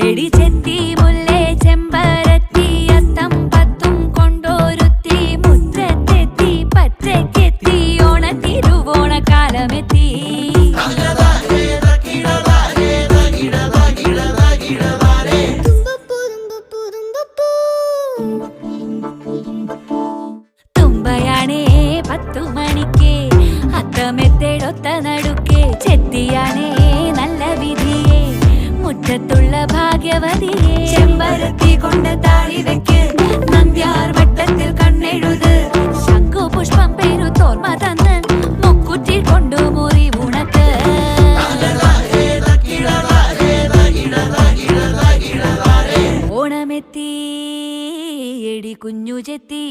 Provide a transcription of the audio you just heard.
എടി ചെത്തി മുല്ലേ ചെമ്പരത്തി അത്തം പത്തും കൊണ്ടോരുത്തി മുറ്റത്തെത്തി പച്ചക്കെത്തി ഓണത്തിരുവോണക്കാലമെത്തി. തുമ്പയാണേ 10 മണിക്ക് അത്തമെത്തേടൊത്ത നടുക്കെ ചെത്തിയാണേ നല്ല വിധിയെ മുറ്റത്തുള്ള ഭാഗ്യവതിയെ. ചെമ്പരത്തി കൊണ്ട് താഴി വെക്ക് നന്ദ്യാർ വട്ടത്തിൽ കണ്ണെഴുത് ശംഖു പുഷ്പം പേരുത്തോർമ തന്ന് മുക്കുറ്റി കൊണ്ടു മുറി ഉണക്ക്. ഓണമെത്തി എടി കുഞ്ഞു ചെത്തി.